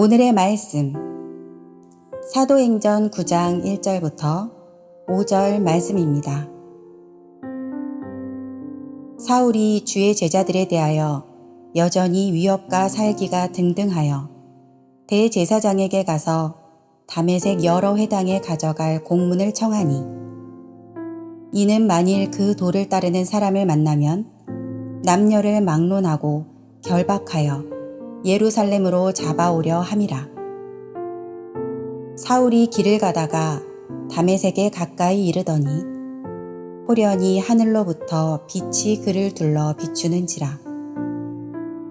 오늘의 말씀, 사도행전 9장 1절부터 5절 말씀입니다. 사울이 주의 제자들에 대하여 여전히 위협과 살기가 등등하여 대제사장에게 가서 다메섹 여러 회당에 가져갈 공문을 청하니, 이는 만일 그 도를 따르는 사람을 만나면 남녀를 막론하고 결박하여 예루살렘으로 잡아오려 함이라. 사울이 길을 가다가 다메섹에 가까이 이르더니 호련히 하늘로부터 빛이 그를 둘러 비추는지라.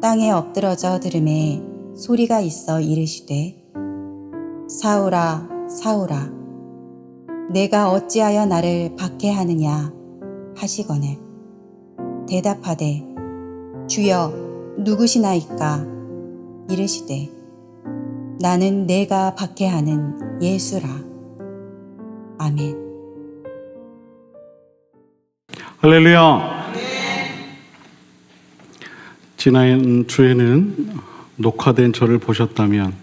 땅에 엎드러져 들음에 소리가 있어 이르시되, 사울아, 사울아, 내가 어찌하여 나를 박해하느냐 하시거늘 대답하되, 주여 누구시나이까? 이르시되, 나는 내가 박해하는 예수라. 아멘. 할렐루야. 지난 주에는 녹화된 저를 보셨다면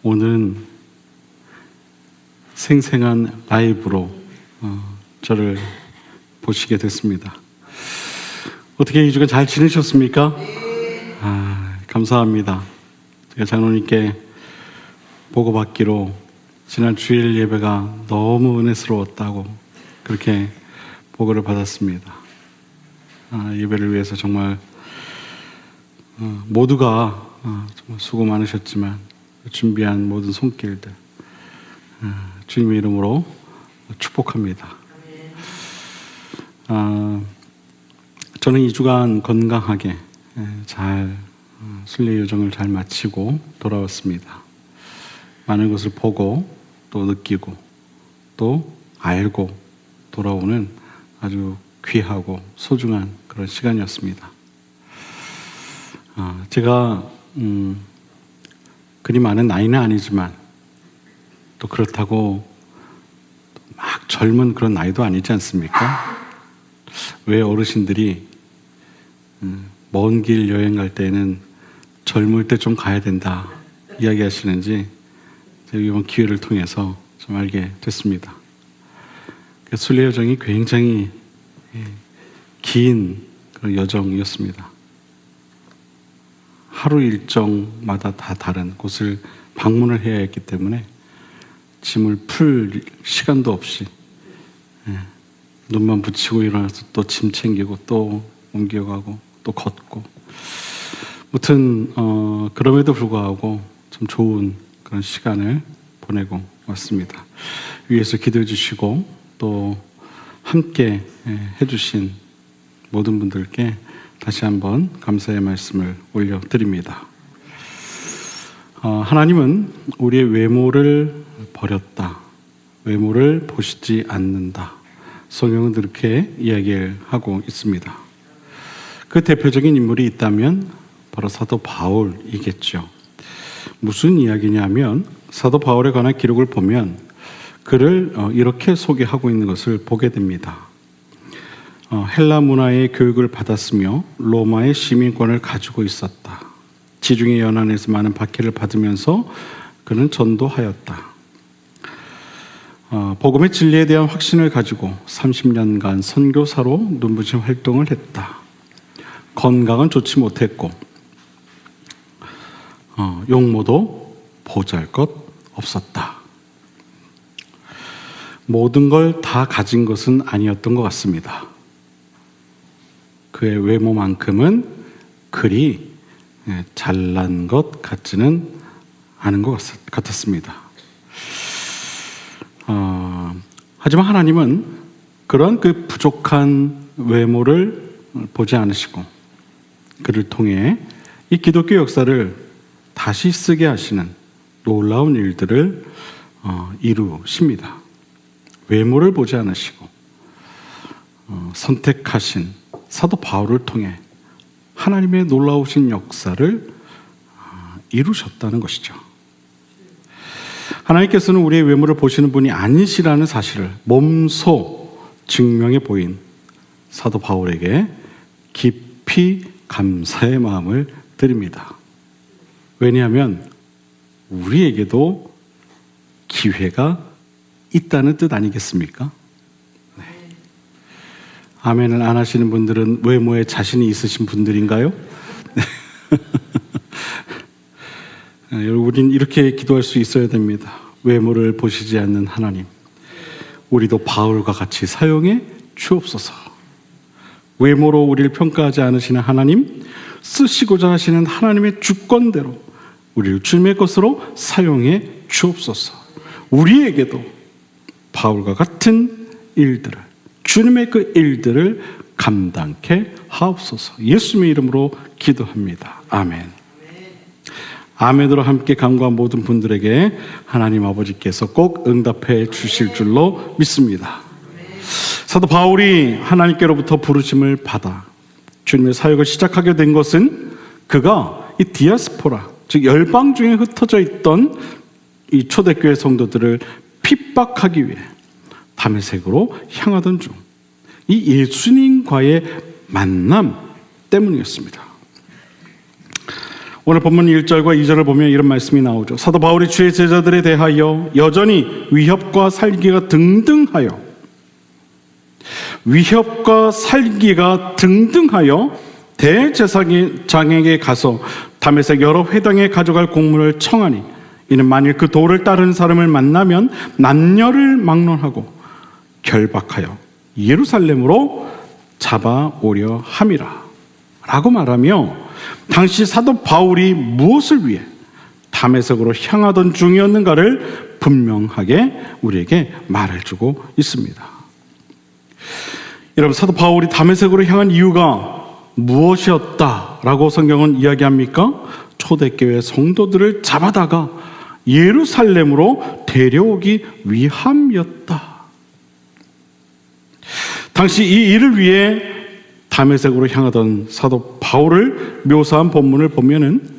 오늘은 생생한 라이브로 저를 보시게 됐습니다. 어떻게 이 주간 잘 지내셨습니까? 감사합니다. 제가 장로님께 보고받기로 지난 주일 예배가 너무 은혜스러웠다고 그렇게 보고를 받았습니다. 예배를 위해서 정말 모두가 정말 수고 많으셨지만 준비한 모든 손길들 주님의 이름으로 축복합니다. 저는 2주간 건강하게 잘 순례 여정을 잘 마치고 돌아왔습니다. 많은 것을 보고 또 느끼고 또 알고 돌아오는 아주 귀하고 소중한 그런 시간이었습니다. 제가 그리 많은 나이는 아니지만 또 그렇다고 막 젊은 그런 나이도 아니지 않습니까? 왜 어르신들이 먼 길 여행 갈 때는 젊을 때 좀 가야 된다 이야기하시는지 제가 이번 기회를 통해서 좀 알게 됐습니다. 순례 여정이 굉장히 긴 그런 여정이었습니다. 하루 일정마다 다 다른 곳을 방문을 해야 했기 때문에 짐을 풀 시간도 없이 눈만 붙이고 일어나서 또 짐 챙기고 또 옮겨가고 또 걷고, 아무튼 그럼에도 불구하고 참 좋은 그런 시간을 보내고 왔습니다. 위에서 기도해 주시고 또 함께 해주신 모든 분들께 다시 한번 감사의 말씀을 올려드립니다. 하나님은 우리의 외모를 버렸다, 외모를 보시지 않는다. 성경은 그렇게 이야기를 하고 있습니다. 그 대표적인 인물이 있다면 바로 사도 바울이겠죠. 무슨 이야기냐면 사도 바울에 관한 기록을 보면 그를 이렇게 소개하고 있는 것을 보게 됩니다. 헬라 문화의 교육을 받았으며 로마의 시민권을 가지고 있었다. 지중해 연안에서 많은 박해를 받으면서 그는 전도하였다. 복음의 진리에 대한 확신을 가지고 30년간 선교사로 눈부신 활동을 했다. 건강은 좋지 못했고 용모도 보잘것 없었다. 모든 걸 다 가진 것은 아니었던 것 같습니다. 그의 외모만큼은 그리 잘난 것 같지는 않은 것 같았습니다. 하지만 하나님은 그런 그 부족한 외모를 보지 않으시고 그를 통해 이 기독교 역사를 다시 쓰게 하시는 놀라운 일들을 이루십니다. 외모를 보지 않으시고 선택하신 사도 바울을 통해 하나님의 놀라우신 역사를 이루셨다는 것이죠. 하나님께서는 우리의 외모를 보시는 분이 아니시라는 사실을 몸소 증명해 보인 사도 바울에게 깊이 감사의 마음을 드립니다. 왜냐하면 우리에게도 기회가 있다는 뜻 아니겠습니까? 네. 아멘을 안 하시는 분들은 외모에 자신이 있으신 분들인가요? 네. 여러분, 우린 이렇게 기도할 수 있어야 됩니다. 외모를 보시지 않는 하나님, 우리도 바울과 같이 사용해 주옵소서. 외모로 우리를 평가하지 않으시는 하나님, 쓰시고자 하시는 하나님의 주권대로 우리를 주님의 것으로 사용해 주옵소서. 우리에게도 바울과 같은 일들을, 주님의 그 일들을 감당케 하옵소서. 예수님의 이름으로 기도합니다. 아멘. 아멘으로 함께 간구한 모든 분들에게 하나님 아버지께서 꼭 응답해 주실 줄로 믿습니다. 사도 바울이 하나님께로부터 부르심을 받아 주님의 사역을 시작하게 된 것은 그가 이 디아스포라, 즉 열방 중에 흩어져 있던 이 초대교회 성도들을 핍박하기 위해 다메섹으로 향하던 중 이 예수님과의 만남 때문이었습니다. 오늘 본문 1절과 2절을 보면 이런 말씀이 나오죠. 사도 바울이 주의 제자들에 대하여 여전히 위협과 살기가 등등하여 대제사장에게 가서 다메섹 여러 회당에 가져갈 공문을 청하니 이는 만일 그 도를 따르는 사람을 만나면 남녀를 막론하고 결박하여 예루살렘으로 잡아오려 함이라 라고 말하며 당시 사도 바울이 무엇을 위해 다메섹으로 향하던 중이었는가를 분명하게 우리에게 말해주고 있습니다. 여러분, 사도 바울이 다메섹으로 향한 이유가 무엇이었다라고 성경은 이야기합니까? 초대교회 성도들을 잡아다가 예루살렘으로 데려오기 위함이었다. 당시 이 일을 위해 다메섹으로 향하던 사도 바울을 묘사한 본문을 보면은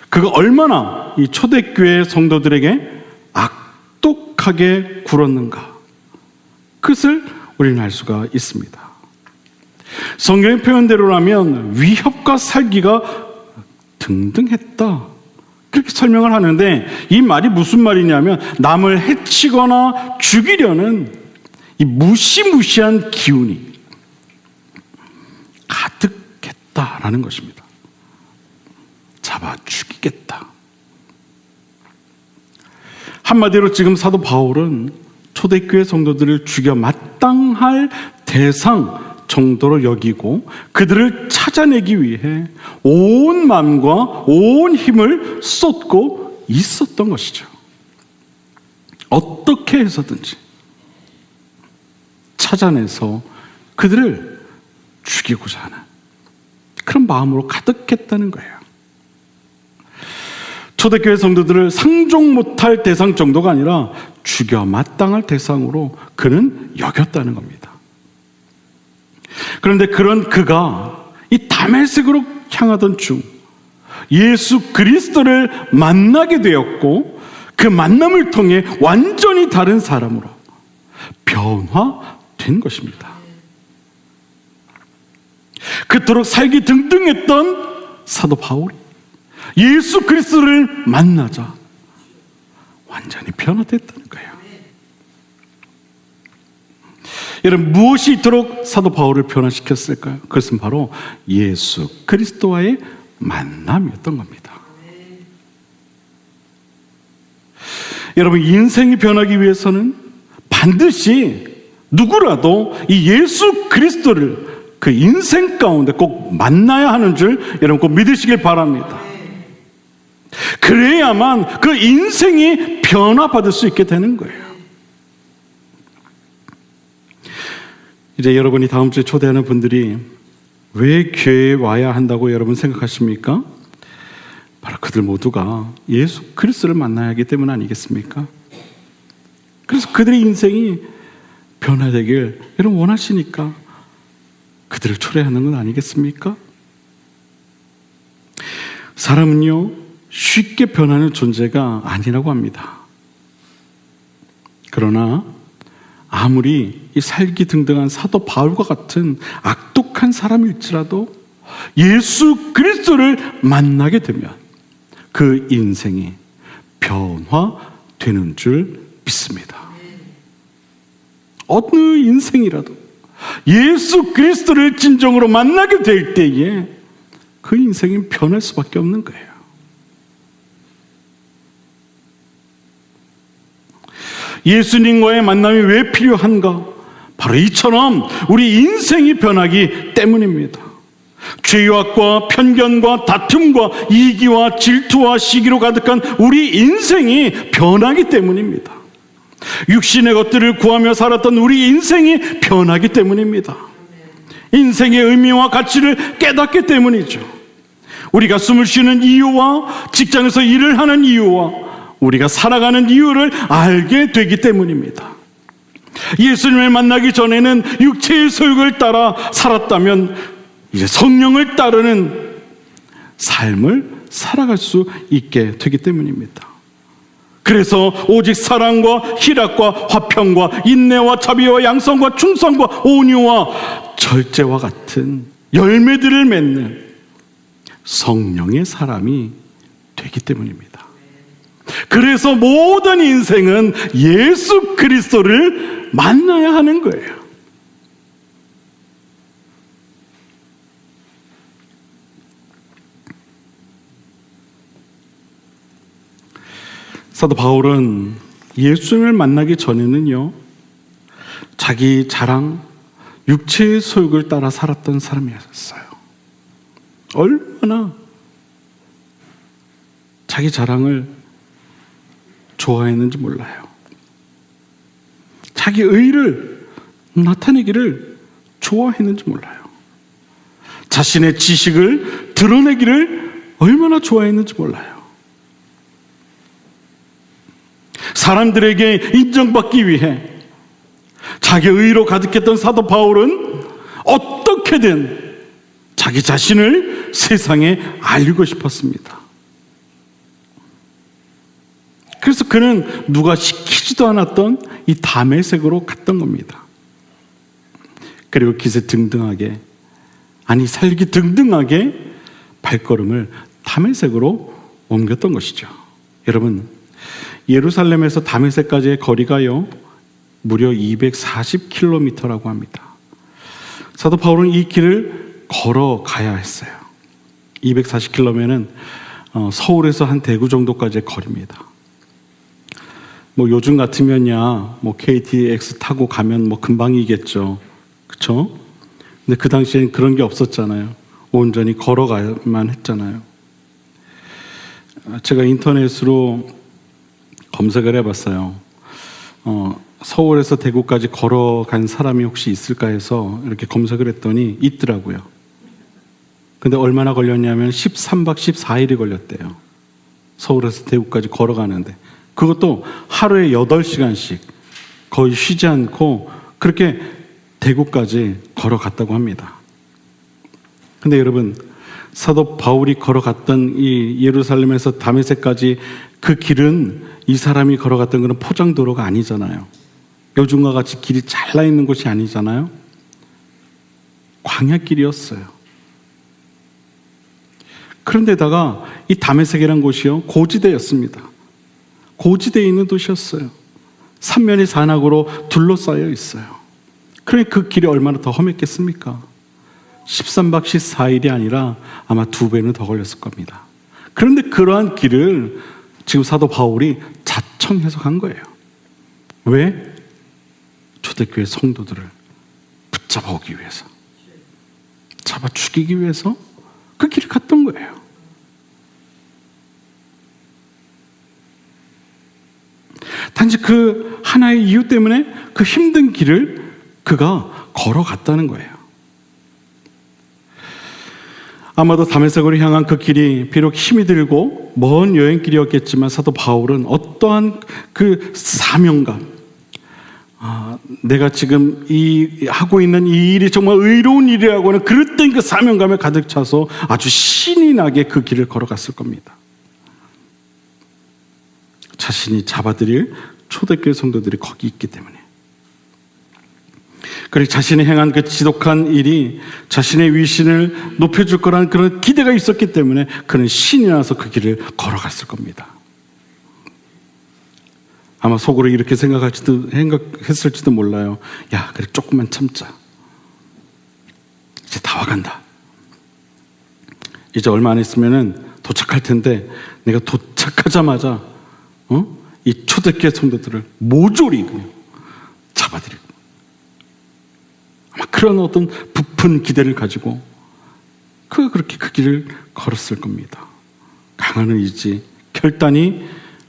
그가 얼마나 이 초대교회 성도들에게 악독하게 굴었는가, 그것을 우리는 알 수가 있습니다. 성경의 표현대로라면 위협과 살기가 등등했다, 그렇게 설명을 하는데 이 말이 무슨 말이냐면 남을 해치거나 죽이려는 이 무시무시한 기운이 가득했다라는 것입니다. 잡아 죽이겠다. 한마디로 지금 사도 바울은 초대교회 성도들을 죽여 마땅할 대상 정도로 여기고 그들을 찾아내기 위해 온 마음과 온 힘을 쏟고 있었던 것이죠. 어떻게 해서든지 찾아내서 그들을 죽이고자 하는 그런 마음으로 가득했다는 거예요. 초대교회 성도들을 상종 못할 대상 정도가 아니라 죽여 마땅할 대상으로 그는 여겼다는 겁니다. 그런데 그런 그가 이 다메섹으로 향하던 중 예수 그리스도를 만나게 되었고 그 만남을 통해 완전히 다른 사람으로 변화된 것입니다. 그토록 살기 등등했던 사도 바울이 예수 그리스도를 만나자 완전히 변화됐다는 거예요. 여러분, 무엇이 이토록 사도 바울을 변화시켰을까요? 그것은 바로 예수 그리스도와의 만남이었던 겁니다. 여러분, 인생이 변하기 위해서는 반드시 누구라도 이 예수 그리스도를 그 인생 가운데 꼭 만나야 하는 줄 여러분 꼭 믿으시길 바랍니다. 그래야만 그 인생이 변화받을 수 있게 되는 거예요. 이제 여러분이 다음 주에 초대하는 분들이 왜 교회에 와야 한다고 여러분 생각하십니까? 바로 그들 모두가 예수 그리스도를 만나야 하기 때문 아니겠습니까? 그래서 그들의 인생이 변화되길 여러분 원하시니까 그들을 초대하는 건 아니겠습니까? 사람은요, 쉽게 변하는 존재가 아니라고 합니다. 그러나 아무리 이 살기 등등한 사도 바울과 같은 악독한 사람일지라도 예수 그리스도를 만나게 되면 그 인생이 변화되는 줄 믿습니다. 어느 인생이라도 예수 그리스도를 진정으로 만나게 될 때에 그 인생이 변할 수밖에 없는 거예요. 예수님과의 만남이 왜 필요한가? 바로 이처럼 우리 인생이 변하기 때문입니다. 죄악과 편견과 다툼과 이기와 질투와 시기로 가득한 우리 인생이 변하기 때문입니다. 육신의 것들을 구하며 살았던 우리 인생이 변하기 때문입니다. 인생의 의미와 가치를 깨닫기 때문이죠. 우리가 숨을 쉬는 이유와 직장에서 일을 하는 이유와 우리가 살아가는 이유를 알게 되기 때문입니다. 예수님을 만나기 전에는 육체의 소욕을 따라 살았다면 이제 성령을 따르는 삶을 살아갈 수 있게 되기 때문입니다. 그래서 오직 사랑과 희락과 화평과 인내와 자비와 양성과 충성과 온유와 절제와 같은 열매들을 맺는 성령의 사람이 되기 때문입니다. 그래서 모든 인생은 예수 그리스도를 만나야 하는 거예요. 사도 바울은 예수님을 만나기 전에는요, 자기 자랑, 육체의 소욕을 따라 살았던 사람이었어요. 얼마나 자기 자랑을 좋아했는지 몰라요. 자기 의를 나타내기를 좋아했는지 몰라요. 자신의 지식을 드러내기를 얼마나 좋아했는지 몰라요. 사람들에게 인정받기 위해 자기 의로 가득했던 사도 바울은 어떻게든 자기 자신을 세상에 알리고 싶었습니다. 그래서 그는 누가 시키지도 않았던 이 다메섹으로 갔던 겁니다. 그리고 기세등등하게, 아니 살기등등하게 발걸음을 다메섹으로 옮겼던 것이죠. 여러분, 예루살렘에서 다메섹까지의 거리가요, 무려 240km라고 합니다. 사도 바울은 이 길을 걸어가야 했어요. 240km면은 서울에서 한 대구 정도까지의 거리입니다. 뭐 요즘 같으면야 뭐 KTX 타고 가면 뭐 금방이겠죠. 그렇죠? 근데 그 당시엔 그런 게 없었잖아요. 온전히 걸어가야만 했잖아요. 제가 인터넷으로 검색을 해봤어요. 서울에서 대구까지 걸어간 사람이 혹시 있을까 해서 이렇게 검색을 했더니 있더라고요. 근데 얼마나 걸렸냐면 13박 14일이 걸렸대요. 서울에서 대구까지 걸어가는데. 그것도 하루에 8시간씩 거의 쉬지 않고 그렇게 대구까지 걸어갔다고 합니다. 근데 여러분, 사도 바울이 걸어갔던 이 예루살렘에서 다메섹까지 그 길은 이 사람이 걸어갔던 그런 포장도로가 아니잖아요. 요즘과 같이 길이 잘라 있는 곳이 아니잖아요. 광야길이었어요. 그런데다가 이 다메섹이라는 곳이요, 고지대였습니다. 고지대에 있는 도시였어요. 삼면이 산악으로 둘러싸여 있어요. 그러니 그 길이 얼마나 더 험했겠습니까? 13박 14일이 아니라 아마 2배는 더 걸렸을 겁니다. 그런데 그러한 길을 지금 사도 바울이 자청해서 간 거예요. 왜? 초대교회 성도들을 붙잡아 오기 위해서, 잡아 죽이기 위해서 그 길을 갔던 거예요. 단지 그 하나의 이유 때문에 그 힘든 길을 그가 걸어갔다는 거예요. 아마도 다메섹으로 향한 그 길이 비록 힘이 들고 먼 여행길이었겠지만 사도 바울은 어떠한 그 사명감, 내가 지금 하고 있는 이 일이 정말 의로운 일이라고 하는 그릇된 그 사명감에 가득 차서 아주 신이 나게 그 길을 걸어갔을 겁니다. 자신이 잡아들일 초대교회 성도들이 거기 있기 때문에. 그리고 자신이 행한 그 지독한 일이 자신의 위신을 높여줄 거라는 그런 기대가 있었기 때문에 그는 신이 나서 그 길을 걸어갔을 겁니다. 아마 속으로 이렇게 생각했을지도 몰라요. 야, 그래 조금만 참자. 이제 다 와간다. 이제 얼마 안 있으면은 도착할 텐데 내가 도착하자마자 이 초대교회 성도들을 모조리 그냥 잡아들이고, 아마 그런 어떤 부푼 기대를 가지고 그렇게 그 길을 걸었을 겁니다. 강한 의지, 결단이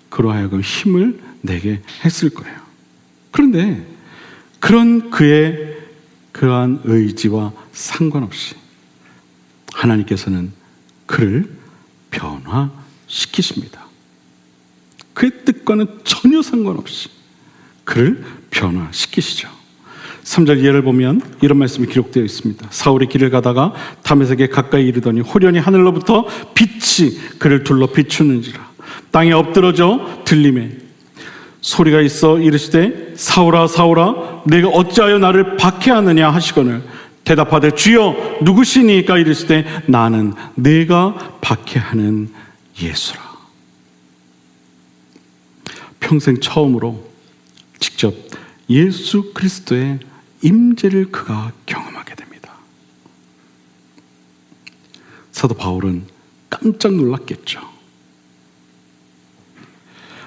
그로 하여금 힘을 내게 했을 거예요. 그런데 그런 그의 그러한 의지와 상관없이 하나님께서는 그를 변화시키십니다. 그의 뜻과는 전혀 상관없이 그를 변화시키시죠. 3절 이해를 보면 이런 말씀이 기록되어 있습니다. 사울이 길을 가다가 다메섹에 가까이 이르더니 호련히 하늘로부터 빛이 그를 둘러 비추는지라. 땅에 엎드러져 들림에 소리가 있어 이르시되 사울아 사울아 내가 어찌하여 나를 박해하느냐 하시거늘 대답하되 주여 누구시니까 이르시되 나는 내가 박해하는 예수라. 평생 처음으로 직접 예수 그리스도의 임재를 그가 경험하게 됩니다. 사도 바울은 깜짝 놀랐겠죠.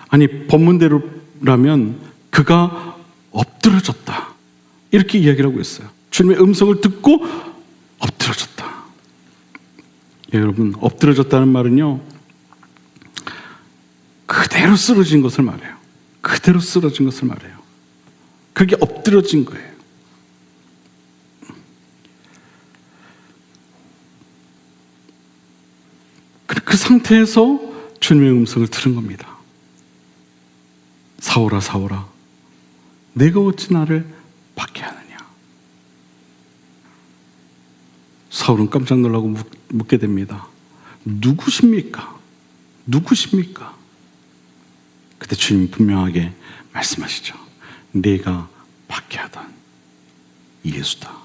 아니 본문대로라면 그가 엎드러졌다 이렇게 이야기를 하고 있어요. 주님의 음성을 듣고 엎드러졌다. 예, 여러분, 엎드러졌다는 말은요 그대로 쓰러진 것을 말해요. 그대로 쓰러진 것을 말해요. 그게 엎드러진 거예요. 그 상태에서 주님의 음성을 들은 겁니다. 사울아 사울아 내가 어찌 나를 박해하느냐. 사울은 깜짝 놀라고 묻게 됩니다. 누구십니까? 누구십니까? 그때 주님 분명하게 말씀하시죠. 내가 박해하던 예수다.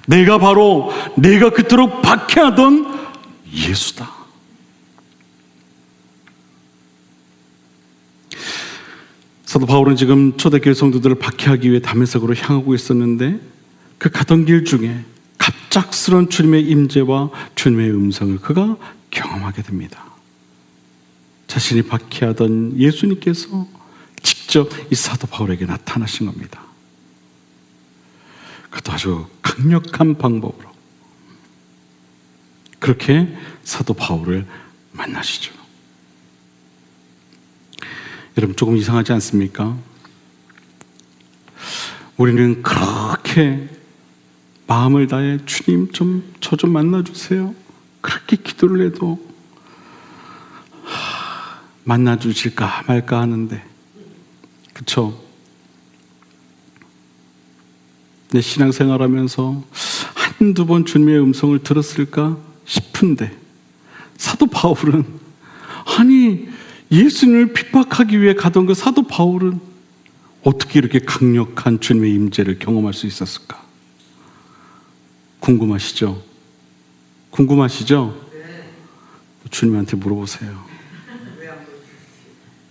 내가 바로 내가 그토록 박해하던 예수다. 사도 바울은 지금 초대교회 성도들을 박해하기 위해 다메섹으로 향하고 있었는데 그 가던 길 중에 갑작스러운 주님의 임재와 주님의 음성을 그가 경험하게 됩니다. 자신이 박해하던 예수님께서 직접 이 사도 바울에게 나타나신 겁니다. 그것도 아주 강력한 방법으로 그렇게 사도 바울을 만나시죠. 여러분 조금 이상하지 않습니까? 우리는 그렇게 마음을 다해 주님 저 좀 만나주세요 그렇게 기도를 해도 만나주실까 말까 하는데, 그쵸? 내 신앙생활하면서 한두 번 주님의 음성을 들었을까 싶은데 사도 바울은 아니 예수님을 핍박하기 위해 가던 그 사도 바울은 어떻게 이렇게 강력한 주님의 임재를 경험할 수 있었을까? 궁금하시죠? 궁금하시죠? 주님한테 물어보세요.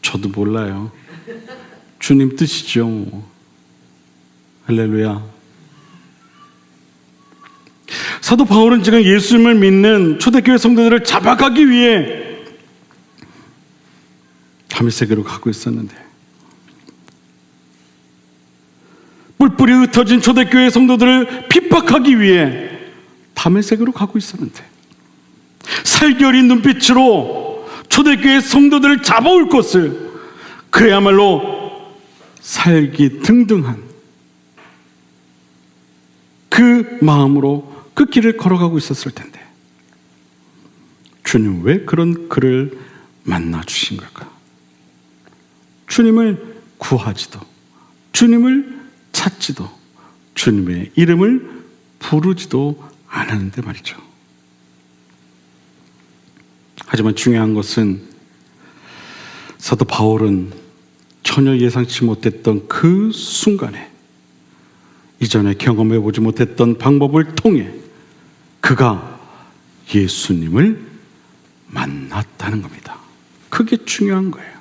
저도 몰라요. 주님 뜻이죠. 할렐루야. 사도 바울은 지금 예수님을 믿는 초대교회 성도들을 잡아가기 위해 다메섹으로 가고 있었는데, 뿔뿔이 흩어진 초대교회 성도들을 핍박하기 위해 다메섹으로 가고 있었는데 살결인 눈빛으로 초대교회 성도들을 잡아올 것을, 그야말로 살기등등한 그 마음으로 그 길을 걸어가고 있었을 텐데 주님 왜 그런 그를 만나 주신 걸까? 주님을 구하지도, 주님을 찾지도, 주님의 이름을 부르지도 않았는데 말이죠. 하지만 중요한 것은 사도 바울은 전혀 예상치 못했던 그 순간에 이전에 경험해보지 못했던 방법을 통해 그가 예수님을 만났다는 겁니다. 그게 중요한 거예요.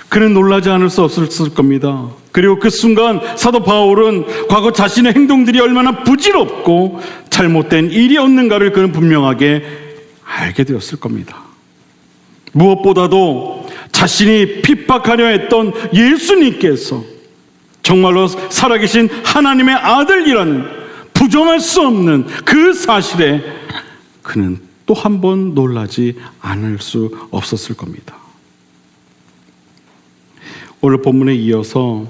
그는 놀라지 않을 수 없었을 겁니다. 그리고 그 순간 사도 바울은 과거 자신의 행동들이 얼마나 부질없고 잘못된 일이었는가를 그는 분명하게 알게 되었을 겁니다. 무엇보다도 자신이 핍박하려 했던 예수님께서 정말로 살아계신 하나님의 아들이라는 부정할 수 없는 그 사실에 그는 또 한 번 놀라지 않을 수 없었을 겁니다. 오늘 본문에 이어서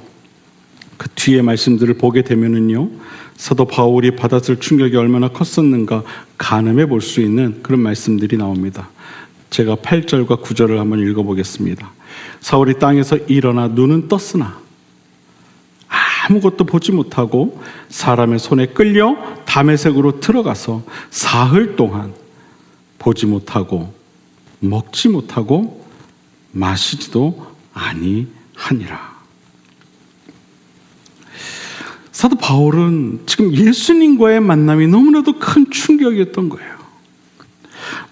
그 뒤에 말씀들을 보게 되면은요, 사도 바울이 받았을 충격이 얼마나 컸었는가 가늠해 볼 수 있는 그런 말씀들이 나옵니다. 제가 8절과 9절을 한번 읽어보겠습니다. 사울이 땅에서 일어나 눈은 떴으나 아무것도 보지 못하고 사람의 손에 끌려 다메섹으로 들어가서 사흘 동안 보지 못하고 먹지 못하고 마시지도 아니하니라. 사도 바울은 지금 예수님과의 만남이 너무나도 큰 충격이었던 거예요.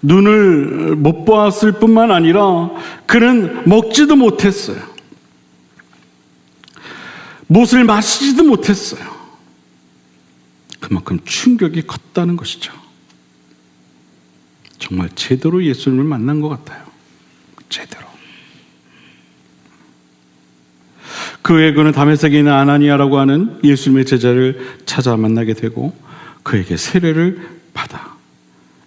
눈을 못 보았을 뿐만 아니라 그는 먹지도 못했어요. 못을 마시지도 못했어요. 그만큼 충격이 컸다는 것이죠. 정말 제대로 예수님을 만난 것 같아요. 제대로. 그 후에 그는 다메섹에 있는 아나니아라고 하는 예수님의 제자를 찾아 만나게 되고 그에게 세례를 받아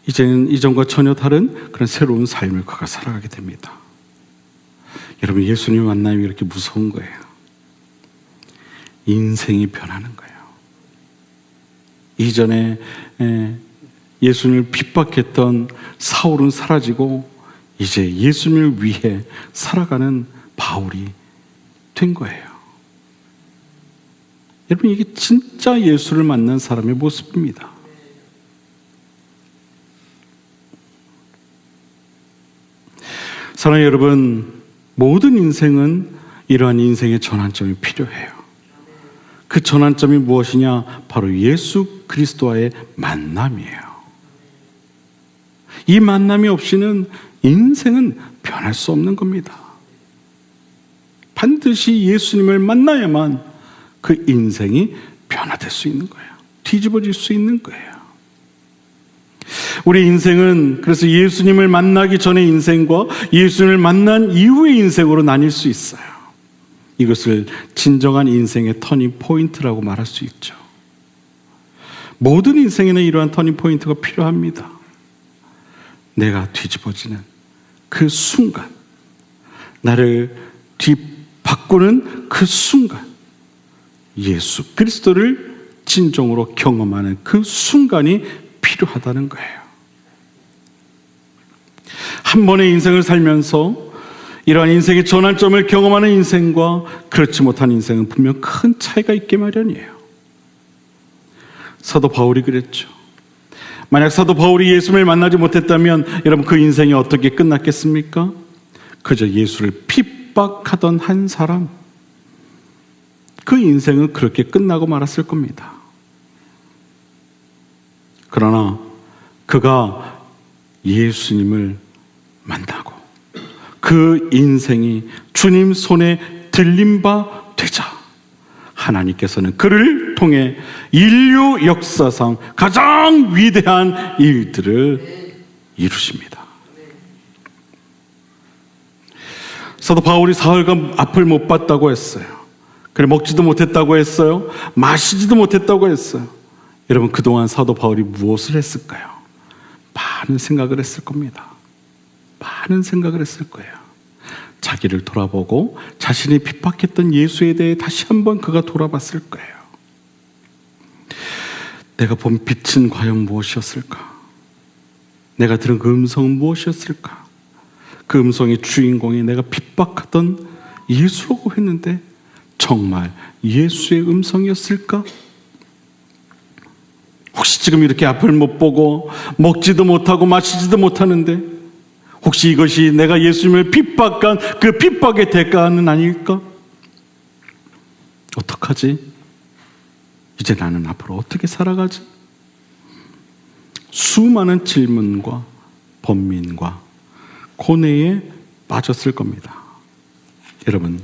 이제는 이전과 전혀 다른 그런 새로운 삶을 그가 살아가게 됩니다. 여러분, 예수님의 만남이 이렇게 무서운 거예요. 인생이 변하는 거예요. 이전에 예수님을 핍박했던 사울은 사라지고 이제 예수님을 위해 살아가는 바울이 된 거예요. 여러분, 이게 진짜 예수를 만난 사람의 모습입니다. 사랑하는 여러분, 모든 인생은 이러한 인생의 전환점이 필요해요. 그 전환점이 무엇이냐? 바로 예수 그리스도와의 만남이에요. 이 만남이 없이는 인생은 변할 수 없는 겁니다. 반드시 예수님을 만나야만 그 인생이 변화될 수 있는 거예요. 뒤집어질 수 있는 거예요. 우리 인생은 그래서 예수님을 만나기 전의 인생과 예수님을 만난 이후의 인생으로 나뉠 수 있어요. 이것을 진정한 인생의 터닝 포인트라고 말할 수 있죠. 모든 인생에는 이러한 터닝 포인트가 필요합니다. 내가 뒤집어지는 그 순간, 나를 뒤바꾸는 그 순간, 예수 그리스도를 진정으로 경험하는 그 순간이 필요하다는 거예요. 한 번의 인생을 살면서 이러한 인생의 전환점을 경험하는 인생과 그렇지 못한 인생은 분명 큰 차이가 있게 마련이에요. 사도 바울이 그랬죠. 만약 사도 바울이 예수를 만나지 못했다면 여러분, 그 인생이 어떻게 끝났겠습니까? 그저 예수를 핍박하던 한 사람, 그 인생은 그렇게 끝나고 말았을 겁니다. 그러나 그가 예수님을 만나고 그 인생이 주님 손에 들린 바 되자 하나님께서는 그를 통해 인류 역사상 가장 위대한 일들을 이루십니다. 사도 바울이 사흘간 앞을 못 봤다고 했어요. 그래, 먹지도 못했다고 했어요. 마시지도 못했다고 했어요. 여러분, 그동안 사도 바울이 무엇을 했을까요? 많은 생각을 했을 겁니다. 많은 생각을 했을 거예요. 자기를 돌아보고 자신이 핍박했던 예수에 대해 다시 한번 그가 돌아봤을 거예요. 내가 본 빛은 과연 무엇이었을까? 내가 들은 그 음성은 무엇이었을까? 그 음성의 주인공이 내가 핍박하던 예수라고 했는데 정말 예수의 음성이었을까? 혹시 지금 이렇게 앞을 못 보고 먹지도 못하고 마시지도 못하는데 혹시 이것이 내가 예수님을 핍박한 그 핍박의 대가는 아닐까? 어떡하지? 이제 나는 앞으로 어떻게 살아가지? 수많은 질문과 번민과 고뇌에 빠졌을 겁니다. 여러분,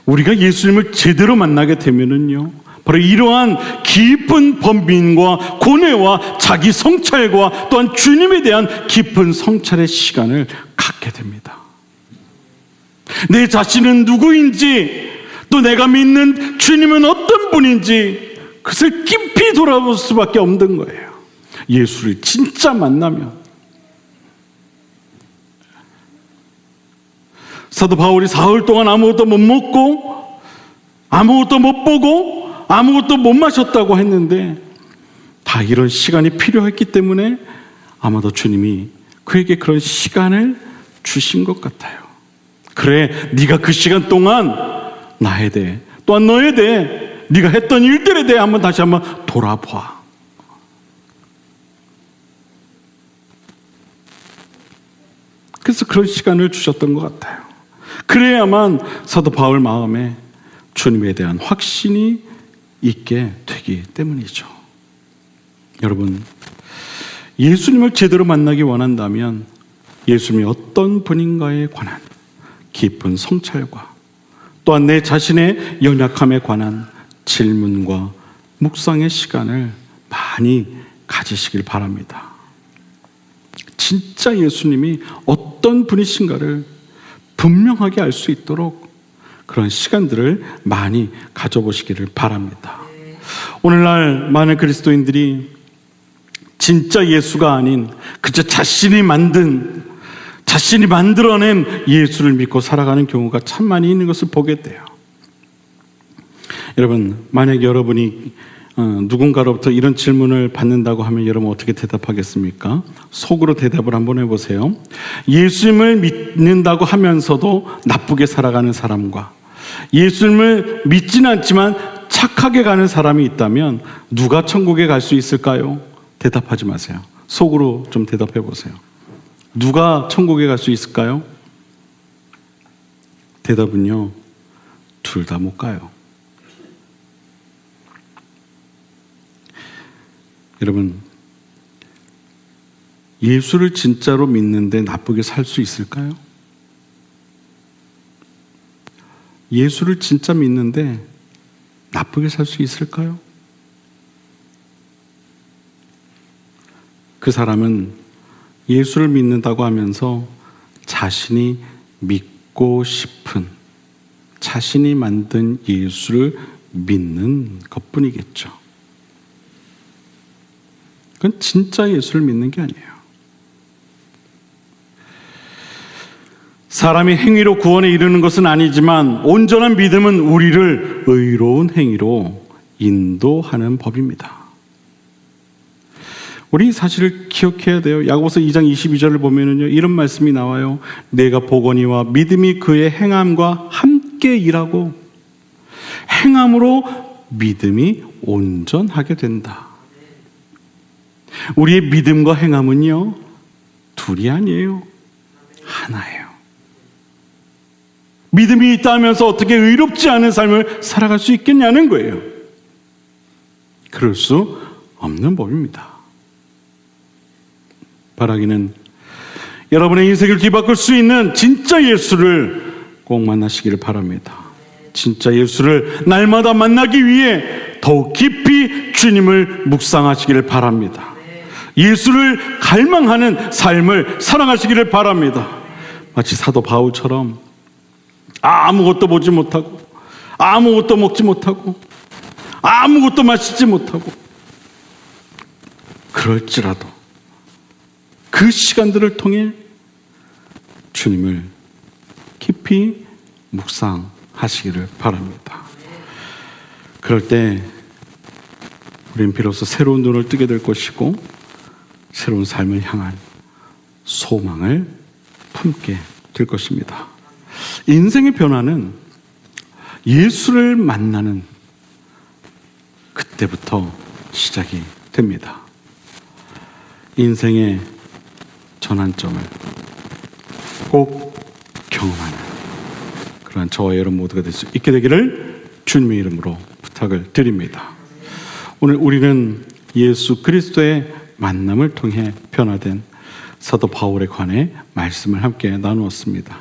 우리가 예수님을 제대로 만나게 되면은요, 바로 이러한 깊은 번민과 고뇌와 자기 성찰과 또한 주님에 대한 깊은 성찰의 시간을 갖게 됩니다. 내 자신은 누구인지, 또 내가 믿는 주님은 어떤 분인지 그것을 깊이 돌아볼 수밖에 없는 거예요. 예수를 진짜 만나면. 사도 바울이 사흘 동안 아무것도 못 먹고 아무것도 못 보고 아무것도 못 마셨다고 했는데, 다 이런 시간이 필요했기 때문에 아마도 주님이 그에게 그런 시간을 주신 것 같아요. 그래, 네가 그 시간 동안 나에 대해 또한 너에 대해 네가 했던 일들에 대해 다시 한번 돌아봐. 그래서 그런 시간을 주셨던 것 같아요. 그래야만 사도 바울 마음에 주님에 대한 확신이 있게 되기 때문이죠. 여러분, 예수님을 제대로 만나기 원한다면 예수님이 어떤 분인가에 관한 깊은 성찰과 또한 내 자신의 연약함에 관한 질문과 묵상의 시간을 많이 가지시길 바랍니다. 진짜 예수님이 어떤 분이신가를 분명하게 알 수 있도록 그런 시간들을 많이 가져보시기를 바랍니다. 오늘날 많은 그리스도인들이 진짜 예수가 아닌 그저 자신이 만들어낸 예수를 믿고 살아가는 경우가 참 많이 있는 것을 보게 돼요. 여러분, 만약 여러분이 누군가로부터 이런 질문을 받는다고 하면 여러분 어떻게 대답하겠습니까? 속으로 대답을 한번 해보세요. 예수님을 믿는다고 하면서도 나쁘게 살아가는 사람과 예수님을 믿지는 않지만 착하게 가는 사람이 있다면 누가 천국에 갈 수 있을까요? 대답하지 마세요. 속으로 좀 대답해 보세요. 누가 천국에 갈 수 있을까요? 대답은요, 둘 다 못 가요. 여러분, 예수를 진짜로 믿는데 나쁘게 살 수 있을까요? 예수를 진짜 믿는데 나쁘게 살 수 있을까요? 그 사람은 예수를 믿는다고 하면서 자신이 믿고 싶은, 자신이 만든 예수를 믿는 것뿐이겠죠. 그건 진짜 예수를 믿는 게 아니에요. 사람이 행위로 구원에 이르는 것은 아니지만 온전한 믿음은 우리를 의로운 행위로 인도하는 법입니다. 우리 사실을 기억해야 돼요. 야고보서 2장 22절을 보면은요, 이런 말씀이 나와요. 내가 보거니와 믿음이 그의 행함과 함께 일하고 행함으로 믿음이 온전하게 된다. 우리의 믿음과 행함은요, 둘이 아니에요. 하나예요. 믿음이 있다면서 어떻게 의롭지 않은 삶을 살아갈 수 있겠냐는 거예요. 그럴 수 없는 법입니다. 바라기는 여러분의 인생을 뒤바꿀 수 있는 진짜 예수를 꼭 만나시기를 바랍니다. 진짜 예수를 날마다 만나기 위해 더욱 깊이 주님을 묵상하시기를 바랍니다. 예수를 갈망하는 삶을 살아가시기를 바랍니다. 마치 사도 바울처럼 아무것도 보지 못하고 아무것도 먹지 못하고 아무것도 마시지 못하고 그럴지라도 그 시간들을 통해 주님을 깊이 묵상하시기를 바랍니다. 그럴 때 우리는 비로소 새로운 눈을 뜨게 될 것이고 새로운 삶을 향한 소망을 품게 될 것입니다. 인생의 변화는 예수를 만나는 그때부터 시작이 됩니다. 인생의 전환점을 꼭 경험하는 그런 저와 여러분 모두가 될 수 있게 되기를 주님의 이름으로 부탁을 드립니다. 오늘 우리는 예수 그리스도의 만남을 통해 변화된 사도 바울에 관해 말씀을 함께 나누었습니다.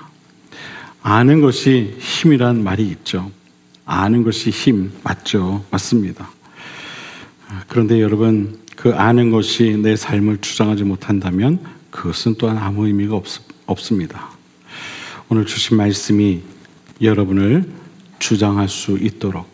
아는 것이 힘이란 말이 있죠. 아는 것이 힘 맞죠? 맞습니다. 그런데 여러분, 그 아는 것이 내 삶을 주장하지 못한다면 그것은 또한 아무 의미가 없습니다. 오늘 주신 말씀이 여러분을 주장할 수 있도록,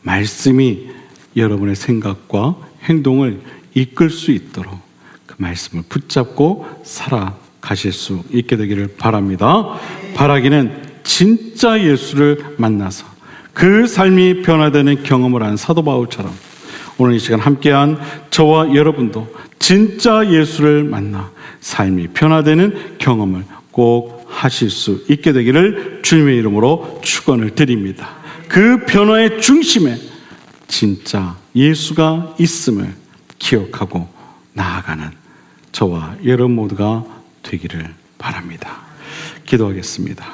말씀이 여러분의 생각과 행동을 이끌 수 있도록 그 말씀을 붙잡고 살아가실 수 있게 되기를 바랍니다. 바라기는 진짜 예수를 만나서 그 삶이 변화되는 경험을 한 사도 바울처럼 오늘 이 시간 함께한 저와 여러분도 진짜 예수를 만나 삶이 변화되는 경험을 꼭 하실 수 있게 되기를 주님의 이름으로 축원을 드립니다. 그 변화의 중심에 진짜 예수가 있음을 기억하고 나아가는 저와 여러분 모두가 되기를 바랍니다. 기도하겠습니다.